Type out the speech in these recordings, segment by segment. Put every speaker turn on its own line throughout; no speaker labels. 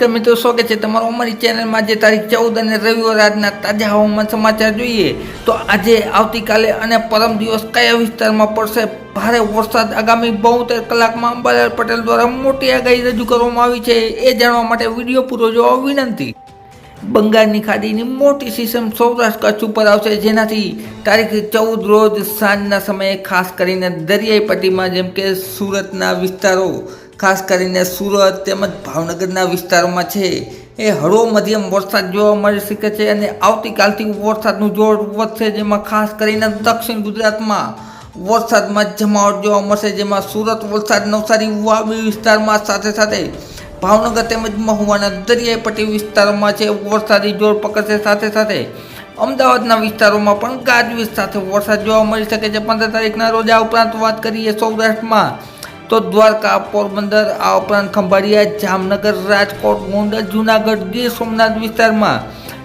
નમસ્કાર મિત્રો, સ્વાગત છે તમારું અમારી ચેનલમાં। જે તારીખ 14 અને રવિવાર આજના તાજા હવામાન સમાચાર જોઈએ તો આજે આવતીકાલે અને પરમ દિવસ કયા વિસ્તારમાં પડશે ભારે વરસાદ, આગામી 72 કલાકમાં અંબાલાલ પટેલ દ્વારા મોટી આગાહી રજૂ કરવામાં આવી છે। એ જાણવા માટે વિડીયો પૂરો જોવા વિનંતી। બંગાળની ખાડીની મોટી સિસ્ટમ સૌરાષ્ટ્ર કચ્છ ઉપર આવશે, જેનાથી તારીખ 14 રોજ સાંજના સમયે ખાસ કરીને દરિયાઈ પટ્ટીમાં જેમ કે સુરતના વિસ્તારો, ખાસ કરીને સુરત તેમજ ભાવનગરના વિસ્તારોમાં છે એ હળવો મધ્યમ વરસાદ જોવા મળી શકે છે અને આવતીકાલથી વરસાદનું જોર વધશે, જેમાં ખાસ કરીને દક્ષિણ ગુજરાતમાં વરસાદમાં જમાવટ જોવા મળશે, જેમાં સુરત, વલસાડ, નવસારી, વાવી વિસ્તારમાં સાથે સાથે ભાવનગર તેમજ મહુવાના દરિયાઈ પટ્ટી વિસ્તારોમાં છે વરસાદી જોર પકડશે। સાથે સાથે અમદાવાદના વિસ્તારોમાં પણ ગાજવીજ સાથે વરસાદ જોવા મળી શકે છે 15 તારીખના રોજ। આ ઉપરાંત વાત કરીએ સૌરાષ્ટ્રમાં તો દ્વારકા, પોરબંદર, આ ઉપરાંત ખંભાળિયા, જામનગર, રાજકોટ, ગોંડલ, જૂનાગઢ, ગીર સોમનાથ વિસ્તારમાં,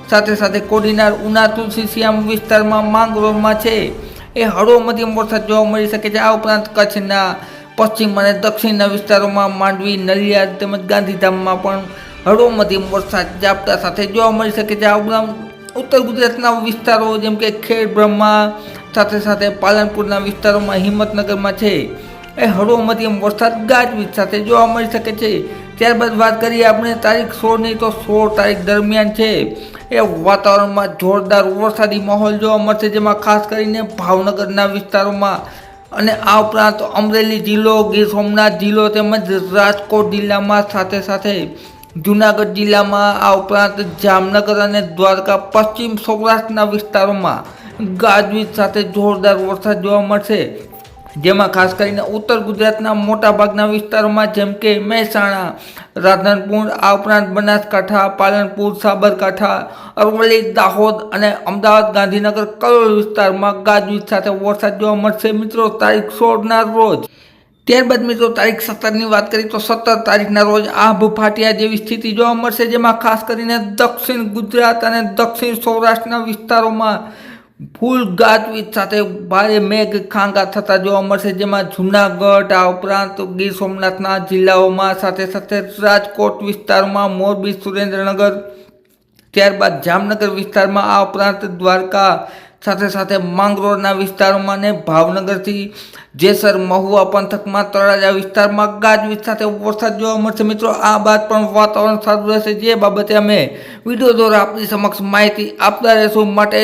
સાથે સાથે કોડીનાર, ઉના, તુલસીશ્યામ વિસ્તારમાં, માંગરોળમાં છે એ હળવો મધ્યમ વરસાદ જોવા મળી શકે છે। આ ઉપરાંત કચ્છના પશ્ચિમ અને દક્ષિણના વિસ્તારોમાં માંડવી, નલિયાદ તેમજ ગાંધીધામમાં પણ હળવો મધ્યમ વરસાદ ઝાપટા સાથે જોવા મળી શકે છે। આ ઉપરાંત ઉત્તર ગુજરાતના વિસ્તારો જેમ કે ખેડ બ્રહ્મા, સાથે સાથે પાલનપુરના વિસ્તારોમાં, હિંમતનગરમાં છે એ હળવો મધ્યમ વરસાદ ગાજવીજ સાથે જોવા મળી શકે છે। ત્યારબાદ વાત કરીએ આપણે તારીખ 16ની તો 16 તારીખ દરમિયાન છે એ વાતાવરણમાં જોરદાર વરસાદી માહોલ જોવા મળશે, જેમાં ખાસ કરીને ભાવનગરના વિસ્તારોમાં અને આ ઉપરાંત અમરેલી જિલ્લો, ગીર સોમનાથ જિલ્લો તેમજ રાજકોટ જિલ્લામાં, સાથે સાથે જૂનાગઢ જિલ્લામાં, આ ઉપરાંત જામનગર અને દ્વારકા, પશ્ચિમ સૌરાષ્ટ્રના વિસ્તારોમાં ગાજવીજ સાથે જોરદાર વરસાદ જોવા મળશે, જેમાં ખાસ કરીને ઉત્તર ગુજરાતના મોટાભાગના વિસ્તારોમાં જેમ કે મહેસાણા, રાધનપુર, આ ઉપરાંત બનાસકાંઠા, પાલનપુર, સાબરકાંઠા, અરવલ્લી, દાહોદ અને અમદાવાદ, ગાંધીનગર, કલોલ વિસ્તારમાં ગાજવીજ સાથે વરસાદ જોવા મળશે મિત્રો તારીખ 16ના રોજ। ત્યારબાદ મિત્રો તારીખ 17ની વાત કરીએ તો 17 તારીખના રોજ આભ ફાટ્યા જેવી સ્થિતિ જોવા મળશે, જેમાં ખાસ કરીને દક્ષિણ ગુજરાત અને દક્ષિણ સૌરાષ્ટ્રના વિસ્તારોમાં ફૂલ ગાજવીજ સાથે ભારે મેઘ ખાંગા થતા જોવા મળશે, જેમાં જૂનાગઢ, આ ઉપરાંત ગીર સોમનાથના જિલ્લાઓમાં, સાથે સાથે રાજકોટ વિસ્તારમાં, મોરબી, સુરેન્દ્રનગર, ત્યારબાદ જામનગર વિસ્તારમાં, આ ઉપરાંત દ્વારકા, સાથે સાથે માંગરોળના વિસ્તારોમાં અને ભાવનગરથી જેસર, મહુવા પંથકમાં, તળાજા વિસ્તારમાં ગાજવીજ સાથે વરસાદ જોવા મળશે મિત્રો। આ બાદ પણ વાતાવરણ સારું રહેશે, જે બાબતે અમે વિડીયો દ્વારા આપની સમક્ષ માહિતી આપતા રહેશું, માટે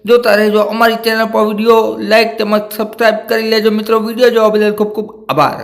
જોતા રહેજો અમારી ચેનલ પર। વિડીયો લાઇક તેમજ સબસ્ક્રાઈબ કરી લેજો મિત્રો। વિડીયો જોવા બદલ ખૂબ ખૂબ આભાર।